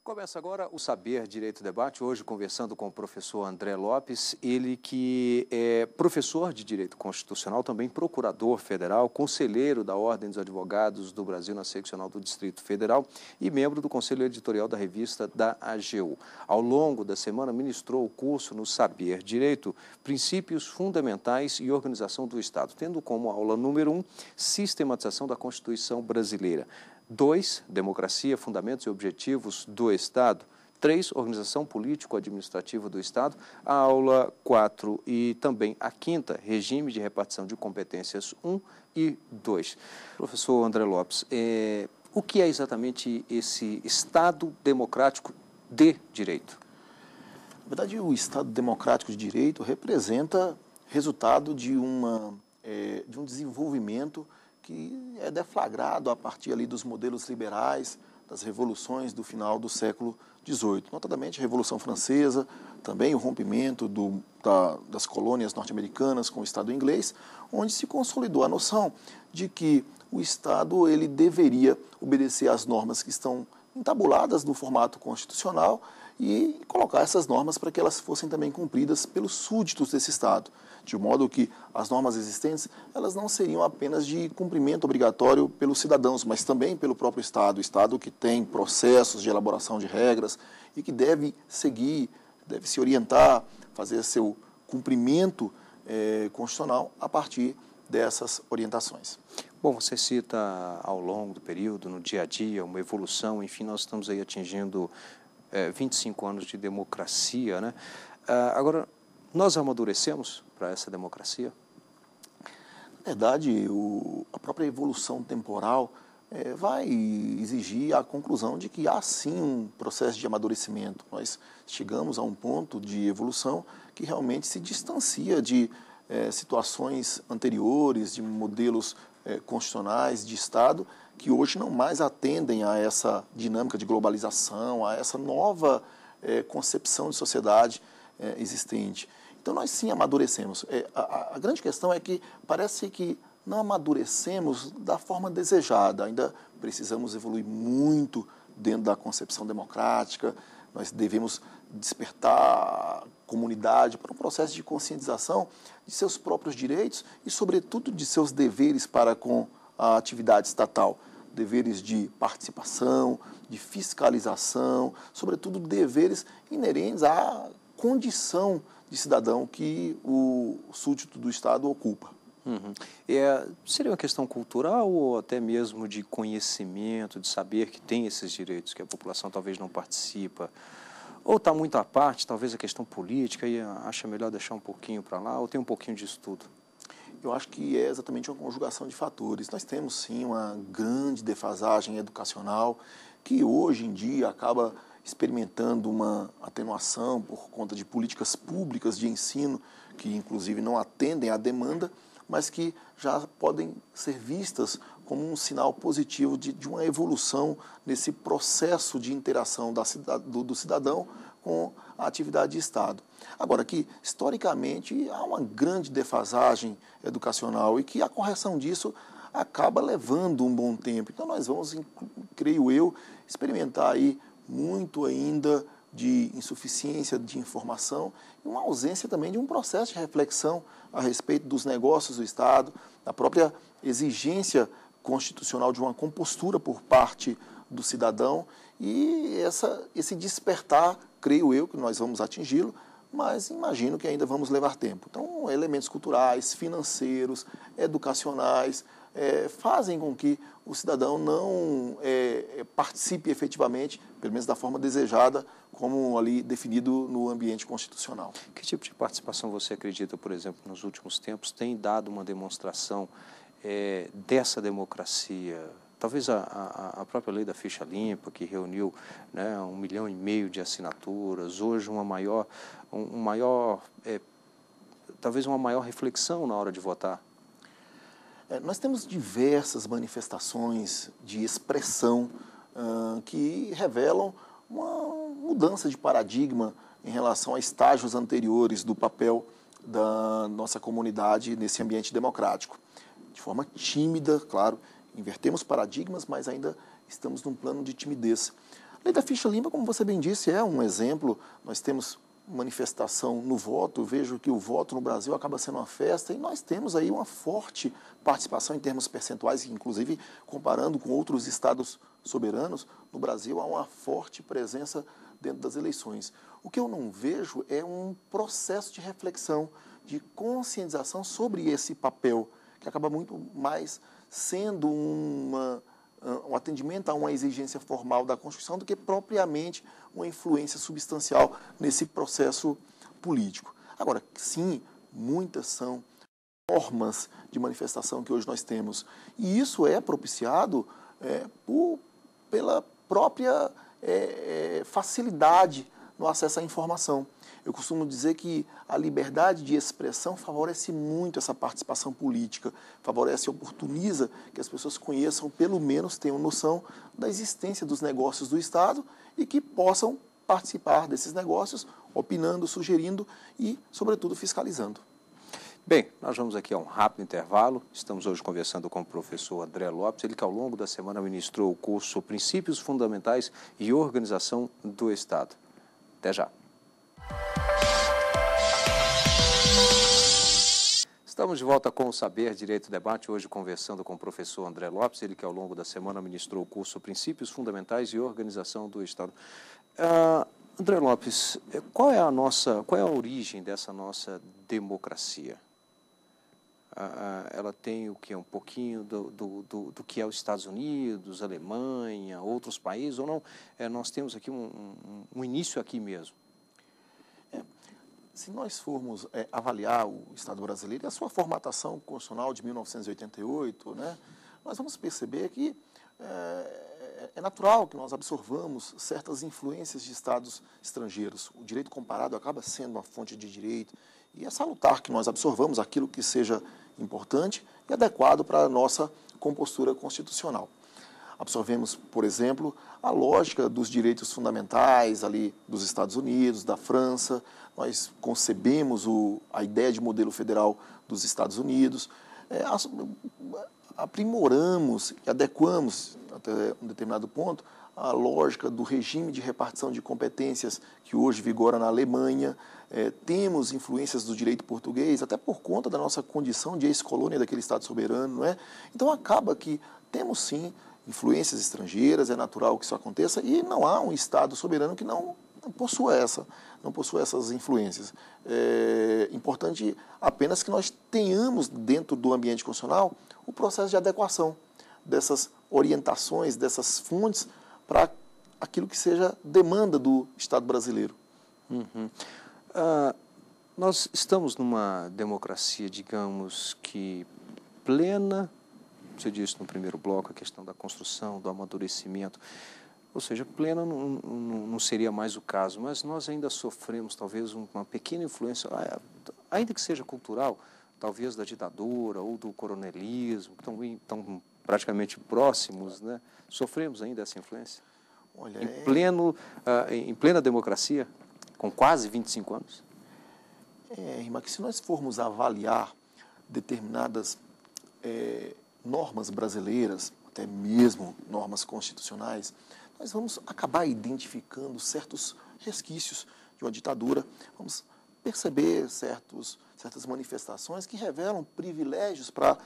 Começa agora o Saber Direito Debate, hoje conversando com o professor André Lopes, ele que é professor de Direito Constitucional, também procurador federal, conselheiro da Ordem dos Advogados do Brasil na seccional do Distrito Federal e membro do Conselho Editorial da revista da AGU. Ao longo da semana ministrou o curso no Saber Direito, Princípios Fundamentais e Organização do Estado, tendo como aula número 1, Sistematização da Constituição Brasileira. 2, Democracia, Fundamentos e Objetivos do Estado. 3, Organização Político-Administrativa do Estado. A aula 4 e também a 5ª, Regime de Repartição de Competências 1 e 2. Professor André Lopes, o que é exatamente esse Estado Democrático de Direito? Na verdade, o Estado Democrático de Direito representa resultado de um desenvolvimento que é deflagrado a partir ali dos modelos liberais, das revoluções do final do século XVIII, notadamente a Revolução Francesa, também o rompimento das colônias norte-americanas com o Estado inglês, onde se consolidou a noção de que o Estado ele deveria obedecer às normas que estão entabuladas no formato constitucional e colocar essas normas para que elas fossem também cumpridas pelos súditos desse Estado, de modo que as normas existentes elas não seriam apenas de cumprimento obrigatório pelos cidadãos, mas também pelo próprio Estado, o Estado que tem processos de elaboração de regras e que deve seguir, deve se orientar, fazer seu cumprimento constitucional a partir dessas orientações. Bom, você cita ao longo do período, no dia a dia, uma evolução, enfim, nós estamos aí atingindo 25 anos de democracia, né? Agora, nós amadurecemos para essa democracia? Na verdade, a própria evolução temporal vai exigir a conclusão de que há sim um processo de amadurecimento. Nós chegamos a um ponto de evolução que realmente se distancia de situações anteriores, de modelos constitucionais de Estado, que hoje não mais atendem a essa dinâmica de globalização, a essa nova concepção de sociedade existente. Então, nós sim amadurecemos. A grande questão é que parece que não amadurecemos da forma desejada, ainda precisamos evoluir muito dentro da concepção democrática, nós devemos despertar a comunidade para um processo de conscientização de seus próprios direitos e, sobretudo, de seus deveres para com a atividade estatal. Deveres de participação, de fiscalização, sobretudo deveres inerentes à condição de cidadão que o súdito do Estado ocupa. Uhum. Seria uma questão cultural ou até mesmo de conhecimento, de saber que tem esses direitos, que a população talvez não participa? Ou está muito à parte, talvez a questão política, e acha melhor deixar um pouquinho para lá, ou tem um pouquinho disso tudo? Eu acho que é exatamente uma conjugação de fatores. Nós temos, sim, uma grande defasagem educacional que hoje em dia acaba experimentando uma atenuação por conta de políticas públicas de ensino que, inclusive, não atendem à demanda, mas que já podem ser vistas como um sinal positivo de uma evolução nesse processo de interação do cidadão com a atividade de Estado. Agora, que historicamente há uma grande defasagem educacional e que a correção disso acaba levando um bom tempo. Então, nós vamos, creio eu, experimentar aí muito ainda de insuficiência de informação e uma ausência também de um processo de reflexão a respeito dos negócios do Estado, da própria exigência constitucional de uma compostura por parte do cidadão e esse despertar, creio eu, que nós vamos atingi-lo, mas imagino que ainda vamos levar tempo. Então, elementos culturais, financeiros, educacionais, fazem com que o cidadão não participe efetivamente, pelo menos da forma desejada, como ali definido no ambiente constitucional. Que tipo de participação você acredita, por exemplo, nos últimos tempos, tem dado uma demonstração dessa democracia? Talvez a própria lei da ficha limpa, que reuniu 1,5 milhão de assinaturas, hoje talvez uma maior reflexão na hora de votar. Nós temos diversas manifestações de expressão que revelam uma mudança de paradigma em relação a estágios anteriores do papel da nossa comunidade nesse ambiente democrático. De forma tímida, claro, invertemos paradigmas, mas ainda estamos num plano de timidez. A lei da ficha limpa, como você bem disse, é um exemplo. Nós temos manifestação no voto, eu vejo que o voto no Brasil acaba sendo uma festa e nós temos aí uma forte participação em termos percentuais, inclusive comparando com outros estados soberanos, no Brasil há uma forte presença dentro das eleições. O que eu não vejo é um processo de reflexão, de conscientização sobre esse papel, que acaba muito mais sendo um atendimento a uma exigência formal da Constituição do que propriamente uma influência substancial nesse processo político. Agora, sim, muitas são formas de manifestação que hoje nós temos. E isso é propiciado pela própria facilidade no acesso à informação. Eu costumo dizer que a liberdade de expressão favorece muito essa participação política, favorece e oportuniza que as pessoas conheçam, pelo menos tenham noção da existência dos negócios do Estado e que possam participar desses negócios, opinando, sugerindo e, sobretudo, fiscalizando. Bem, nós vamos aqui a um rápido intervalo. Estamos hoje conversando com o professor André Lopes, ele que ao longo da semana ministrou o curso Princípios Fundamentais e Organização do Estado. Até já. Estamos de volta com o Saber Direito Debate, hoje conversando com o professor André Lopes, ele que ao longo da semana ministrou o curso Princípios Fundamentais e Organização do Estado. André Lopes, qual é a origem dessa nossa democracia? Ela tem o que? Um pouquinho do que é os Estados Unidos, Alemanha, outros países, ou não? Nós temos aqui um início aqui mesmo. Se nós formos avaliar o Estado brasileiro e a sua formatação constitucional de 1988, né, nós vamos perceber que é natural que nós absorvamos certas influências de estados estrangeiros. O direito comparado acaba sendo uma fonte de direito e é salutar que nós absorvamos aquilo que seja importante e adequado para a nossa compostura constitucional. Absorvemos, por exemplo, a lógica dos direitos fundamentais ali dos Estados Unidos, da França. Nós concebemos a ideia de modelo federal dos Estados Unidos, aprimoramos e adequamos, até um determinado ponto, a lógica do regime de repartição de competências que hoje vigora na Alemanha. Temos influências do direito português, até por conta da nossa condição de ex-colônia daquele Estado soberano, não é? Então acaba que temos sim influências estrangeiras, é natural que isso aconteça, e não há um Estado soberano que não possua essas influências. É importante apenas que nós tenhamos dentro do ambiente constitucional o processo de adequação dessas orientações, dessas fontes para aquilo que seja demanda do Estado brasileiro. Uhum. Nós estamos numa democracia, digamos que plena. Você disse no primeiro bloco a questão da construção, do amadurecimento, ou seja, plena não seria mais o caso, mas nós ainda sofremos talvez uma pequena influência, ainda que seja cultural, talvez da ditadura ou do coronelismo, que estão praticamente próximos, né? Sofremos ainda essa influência? Olha, em plena democracia, com quase 25 anos? Irmã, que se nós formos avaliar determinadas normas brasileiras, até mesmo normas constitucionais, nós vamos acabar identificando certos resquícios de uma ditadura, vamos perceber certas manifestações que revelam privilégios para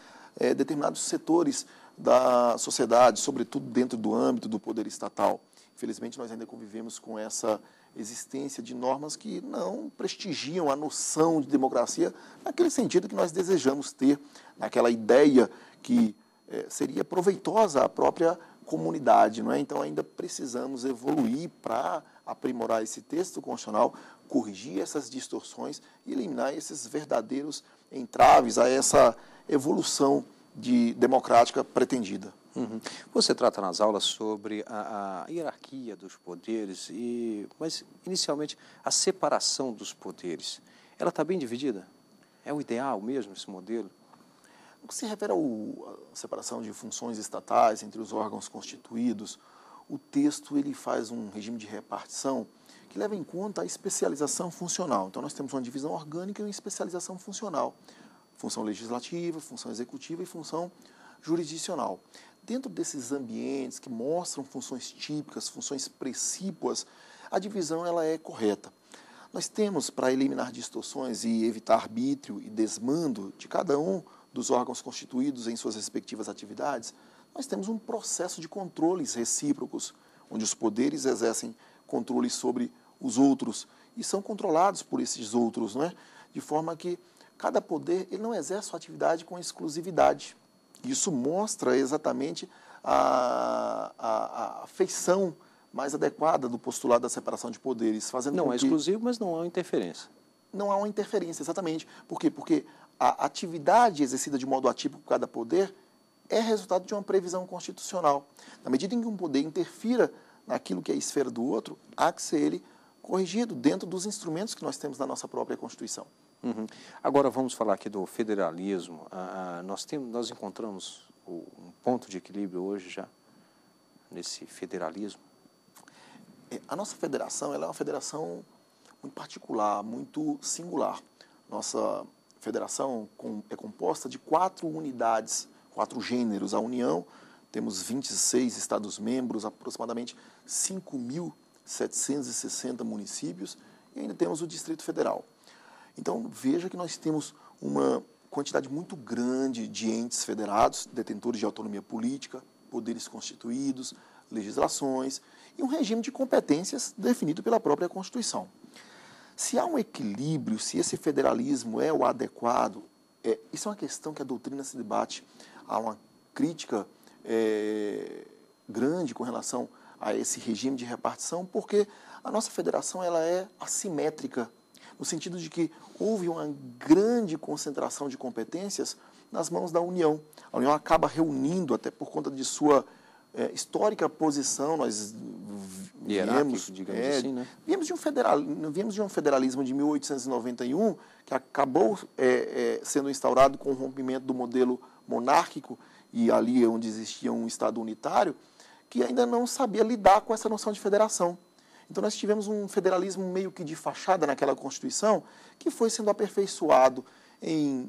determinados setores da sociedade, sobretudo dentro do âmbito do poder estatal. Infelizmente, nós ainda convivemos com essa existência de normas que não prestigiam a noção de democracia naquele sentido que nós desejamos ter, naquela ideia que seria proveitosa à própria comunidade, não é? Então, ainda precisamos evoluir para aprimorar esse texto constitucional, corrigir essas distorções e eliminar esses verdadeiros entraves a essa evolução democrática pretendida. Uhum. Você trata nas aulas sobre a hierarquia dos poderes, mas inicialmente a separação dos poderes. Ela está bem dividida? É o ideal mesmo esse modelo? No que se refere à separação de funções estatais entre os órgãos constituídos, o texto ele faz um regime de repartição que leva em conta a especialização funcional. Então, nós temos uma divisão orgânica e uma especialização funcional. Função legislativa, função executiva e função jurisdicional. dentro desses ambientes que mostram funções típicas, funções precípuas, a divisão ela é correta. Nós temos, para eliminar distorções e evitar arbítrio e desmando de cada um dos órgãos constituídos em suas respectivas atividades, nós temos um processo de controles recíprocos, onde os poderes exercem controle sobre os outros e são controlados por esses outros, não é? De forma que cada poder ele não exerce sua atividade com exclusividade. Isso mostra exatamente a feição mais adequada do postulado da separação de poderes. Fazendo Não com é que exclusivo, mas não há interferência. não há uma interferência, exatamente. Por quê? Porque a atividade exercida de modo atípico por cada poder é resultado de uma previsão constitucional. Na medida em que um poder interfira naquilo que é a esfera do outro, há que ser ele corrigido dentro dos instrumentos que nós temos na nossa própria Constituição. Uhum. Agora vamos falar aqui do federalismo. Nós encontramos um ponto de equilíbrio hoje já nesse federalismo. A nossa federação ela é uma federação muito particular, muito singular. Nossa federação é composta de 4 unidades, 4 gêneros. A União, temos 26 Estados-membros, aproximadamente 5.760 municípios, e ainda temos o Distrito Federal. Então, veja que nós temos uma quantidade muito grande de entes federados, detentores de autonomia política, poderes constituídos, legislações e um regime de competências definido pela própria Constituição. Se há um equilíbrio, se esse federalismo é o adequado, isso é uma questão que a doutrina se debate. Há uma crítica grande com relação a esse regime de repartição, porque a nossa federação ela é assimétrica, no sentido de que houve uma grande concentração de competências nas mãos da União. A União acaba reunindo, até por conta de sua histórica posição, nós viemos, digamos assim, né? viemos de um federalismo de 1891, que acabou sendo instaurado com o rompimento do modelo monárquico, e ali onde existia um Estado unitário, que ainda não sabia lidar com essa noção de federação. Então, nós tivemos um federalismo meio que de fachada naquela Constituição, que foi sendo aperfeiçoado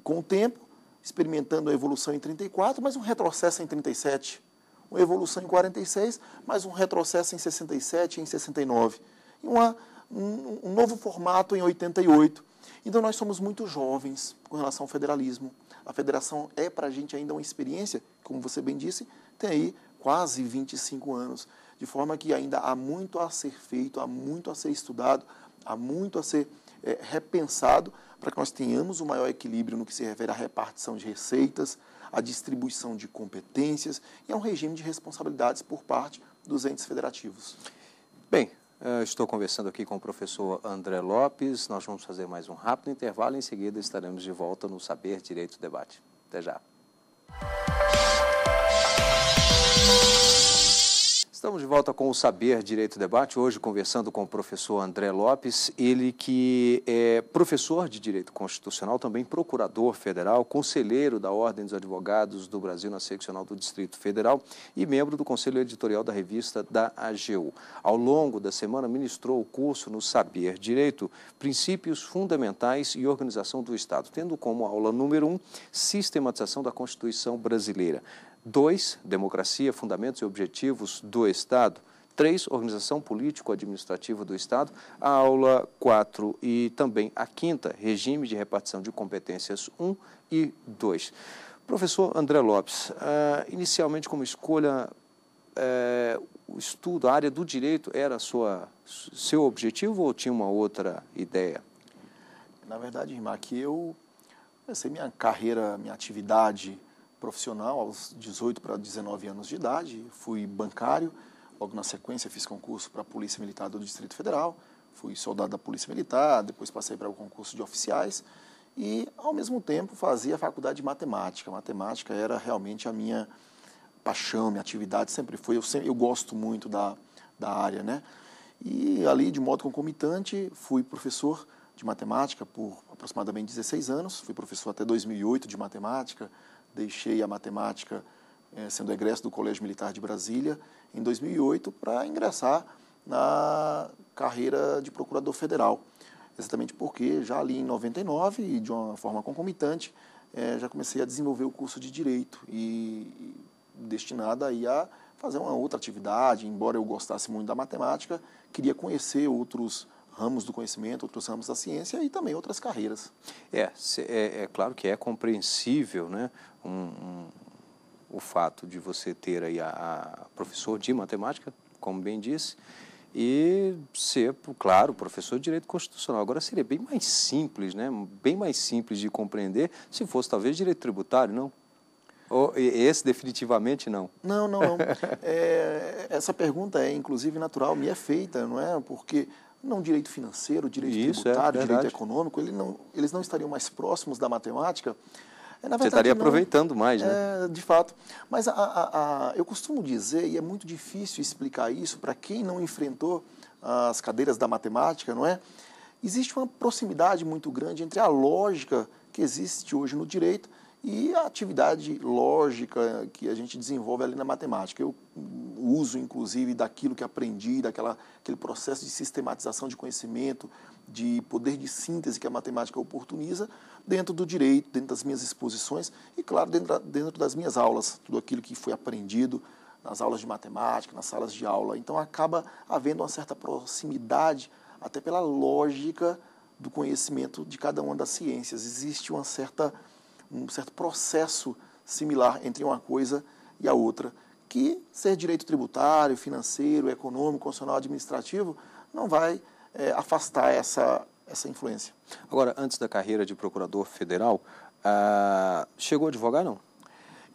com o tempo, experimentando a evolução em 34, mas um retrocesso em 37, uma evolução em 46, mas um retrocesso em 67 e em 69, e um novo formato em 88. Então, nós somos muito jovens com relação ao federalismo. A federação é, para a gente, ainda uma experiência, como você bem disse, tem aí quase 25 anos, de forma que ainda há muito a ser feito, há muito a ser estudado, há muito a ser repensado para que nós tenhamos um maior equilíbrio no que se refere à repartição de receitas, à distribuição de competências e a um regime de responsabilidades por parte dos entes federativos. Bem, estou conversando aqui com o professor André Lopes. Nós vamos fazer mais um rápido intervalo e em seguida estaremos de volta no Saber Direito Debate. Até já. Estamos de volta com o Saber Direito Debate, hoje conversando com o professor André Lopes, ele que é professor de Direito Constitucional, também procurador federal, conselheiro da Ordem dos Advogados do Brasil na seccional do Distrito Federal e membro do Conselho Editorial da revista da AGU. Ao longo da semana ministrou o curso no Saber Direito, Princípios Fundamentais e Organização do Estado, tendo como aula número 1, Sistematização da Constituição Brasileira. 2, Democracia, Fundamentos e Objetivos do Estado. 3, Organização Político-Administrativa do Estado. A aula 4 e também a 5ª, Regime de Repartição de Competências 1 e 2. Professor André Lopes, inicialmente como escolha, o estudo, a área do direito era seu objetivo ou tinha uma outra ideia? Na verdade, Rimac, eu comecei minha carreira, minha atividade profissional aos 18 para 19 anos de idade, fui bancário, logo na sequência fiz concurso para a Polícia Militar do Distrito Federal, fui soldado da Polícia Militar, depois passei para o concurso de oficiais e, ao mesmo tempo, fazia a faculdade de matemática. A matemática era realmente a minha paixão, minha atividade sempre foi, eu gosto muito da área, né? E ali, de modo concomitante, fui professor de matemática por aproximadamente 16 anos, fui professor até 2008 de matemática, deixei a matemática, sendo egresso do Colégio Militar de Brasília, em 2008, para ingressar na carreira de procurador federal. Exatamente porque já ali em 99, e de uma forma concomitante, já comecei a desenvolver o curso de Direito. E destinada aí a fazer uma outra atividade. Embora eu gostasse muito da matemática, queria conhecer outros ramos do conhecimento, outros ramos da ciência e também outras carreiras. É claro que é compreensível, né, o fato de você ter aí a professor de matemática, como bem disse, e ser, claro, professor de direito constitucional. Agora seria bem mais simples, né, bem mais simples de compreender se fosse talvez direito tributário, não? Ou esse definitivamente não? Não. Essa pergunta é, inclusive, natural, me é feita, não é? Porque não direito financeiro, direito tributário, direito econômico, eles não estariam mais próximos da matemática. Na verdade, você estaria aproveitando mais, né? De fato. Mas eu costumo dizer, e é muito difícil explicar isso para quem não enfrentou as cadeiras da matemática, não é? Existe uma proximidade muito grande entre a lógica que existe hoje no direito e a atividade lógica que a gente desenvolve ali na matemática. Eu uso, inclusive, daquilo que aprendi, aquele processo de sistematização de conhecimento, de poder de síntese que a matemática oportuniza dentro do direito, dentro das minhas exposições e, claro, dentro das minhas aulas, tudo aquilo que foi aprendido nas aulas de matemática, nas salas de aula. Então, acaba havendo uma certa proximidade, até pela lógica do conhecimento de cada uma das ciências. Existe um certo processo similar entre uma coisa e a outra, que ser direito tributário, financeiro, econômico, constitucional, administrativo, não vai afastar essa influência. Agora, antes da carreira de procurador federal, chegou a advogar, não?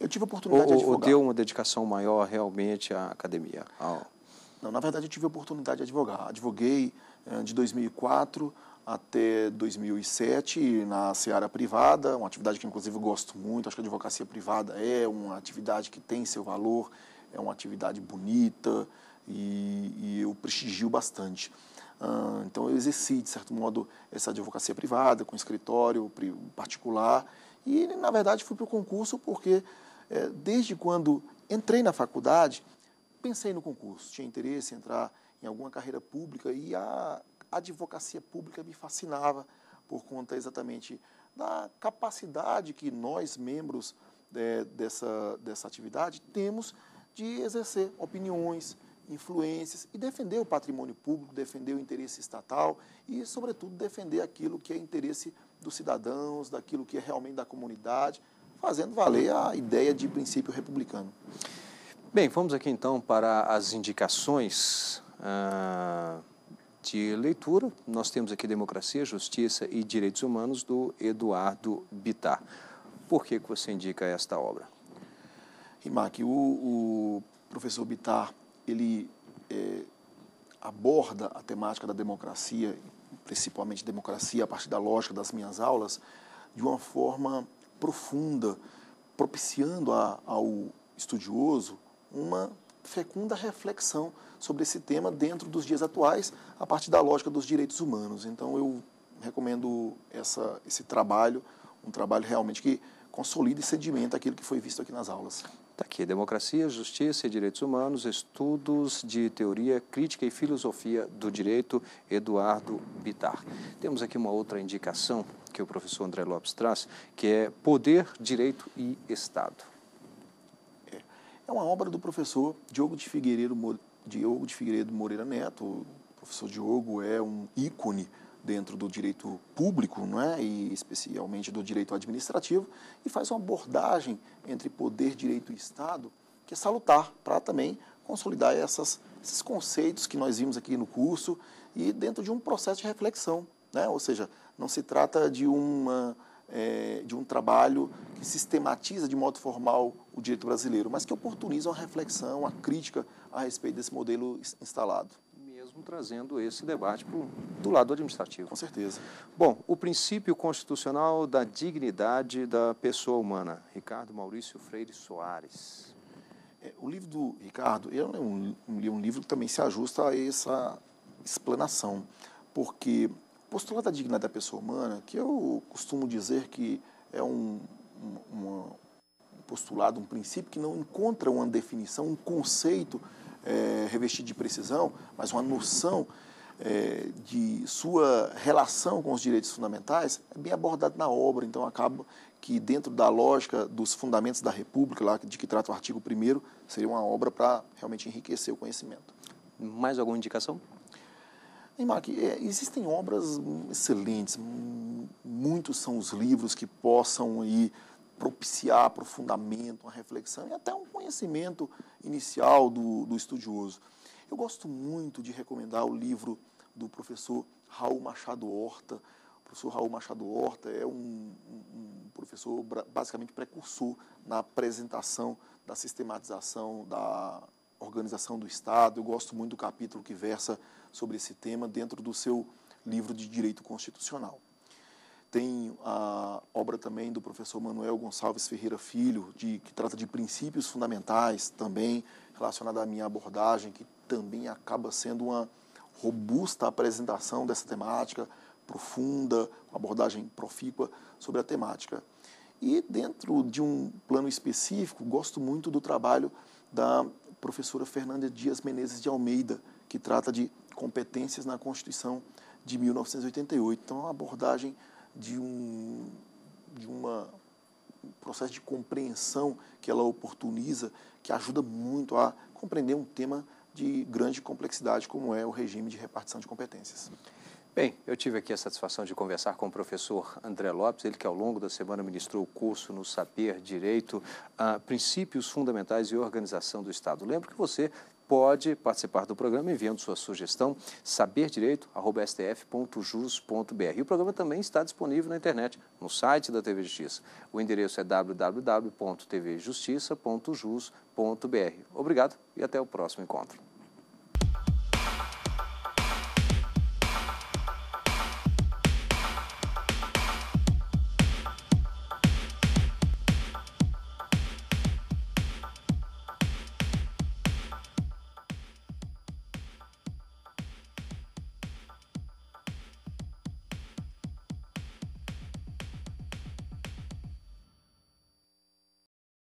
Eu tive a oportunidade de advogar. Ou deu uma dedicação maior realmente à academia? Não, na verdade, eu tive a oportunidade de advogar. Advoguei de 2004 até 2007 na seara privada, uma atividade que, inclusive, eu gosto muito. Acho que a advocacia privada é uma atividade que tem seu valor, é uma atividade bonita e eu prestigio bastante. Então, eu exerci, de certo modo, essa advocacia privada, com escritório particular. E, na verdade, fui para o concurso porque, desde quando entrei na faculdade, pensei no concurso. Tinha interesse em entrar em alguma carreira pública e a advocacia pública me fascinava por conta exatamente da capacidade que nós, membros dessa atividade, temos de exercer opiniões, influências e defender o patrimônio público, defender o interesse estatal e, sobretudo, defender aquilo que é interesse dos cidadãos, daquilo que é realmente da comunidade, fazendo valer a ideia de princípio republicano. Bem, vamos aqui então para as indicações de leitura. Nós temos aqui Democracia, Justiça e Direitos Humanos, do Eduardo Bittar. Por que você indica esta obra? Rimac, o professor Bittar, ele aborda a temática da democracia, principalmente democracia a partir da lógica das minhas aulas, de uma forma profunda, propiciando ao estudioso uma fecunda reflexão sobre esse tema dentro dos dias atuais, a partir da lógica dos direitos humanos. Então, eu recomendo esse trabalho, um trabalho realmente que consolida e sedimenta aquilo que foi visto aqui nas aulas. Está aqui, Democracia, Justiça e Direitos Humanos, Estudos de Teoria, Crítica e Filosofia do Direito, Eduardo Bittar. Temos aqui uma outra indicação que o professor André Lopes traz, que é Poder, Direito e Estado. É uma obra do professor Diogo de Figueiredo Moreira Neto. O professor Diogo é um ícone dentro do direito público, não é? E especialmente do direito administrativo, e faz uma abordagem entre poder, direito e Estado que é salutar para também consolidar esses conceitos que nós vimos aqui no curso e dentro de um processo de reflexão, né? Ou seja, não se trata de um trabalho que sistematiza de modo formal o direito brasileiro, mas que oportuniza uma reflexão, uma crítica a respeito desse modelo instalado. Mesmo trazendo esse debate do lado administrativo. Com certeza. Bom, o princípio constitucional da dignidade da pessoa humana. Ricardo Maurício Freire Soares. O livro do Ricardo, é um livro que também se ajusta a essa explanação, porque o postulado da dignidade da pessoa humana, que eu costumo dizer que é um postulado, um princípio que não encontra uma definição, um conceito revestido de precisão, mas uma noção, de sua relação com os direitos fundamentais é bem abordado na obra, então acaba que dentro da lógica dos fundamentos da República, lá de que trata o artigo 1º, seria uma obra para realmente enriquecer o conhecimento. Mais alguma indicação? Mark, existem obras excelentes, muitos são os livros que possam aí propiciar aprofundamento, uma reflexão e até um conhecimento inicial do estudioso. Eu gosto muito de recomendar o livro do professor Raul Machado Horta. O professor Raul Machado Horta é um professor basicamente precursor na apresentação da sistematização da organização do Estado. Eu gosto muito do capítulo que versa sobre esse tema dentro do seu livro de Direito Constitucional. Tem a obra também do professor Manuel Gonçalves Ferreira Filho, que trata de princípios fundamentais, também relacionada à minha abordagem, que também acaba sendo uma robusta apresentação dessa temática, profunda, uma abordagem profícua sobre a temática. E dentro de um plano específico, gosto muito do trabalho da professora Fernanda Dias Menezes de Almeida, que trata de competências na Constituição de 1988. Então, é uma abordagem de um processo de compreensão que ela oportuniza, que ajuda muito a compreender um tema de grande complexidade como é o regime de repartição de competências. Bem, eu tive aqui a satisfação de conversar com o professor André Lopes, ele que ao longo da semana ministrou o curso no Saber Direito, Princípios Fundamentais e Organização do Estado. Lembro que você pode participar do programa enviando sua sugestão, saberdireito@stf.jus.br. E o programa também está disponível na internet, no site da TV Justiça. O endereço é www.tvjustiça.jus.br. Obrigado e até o próximo encontro.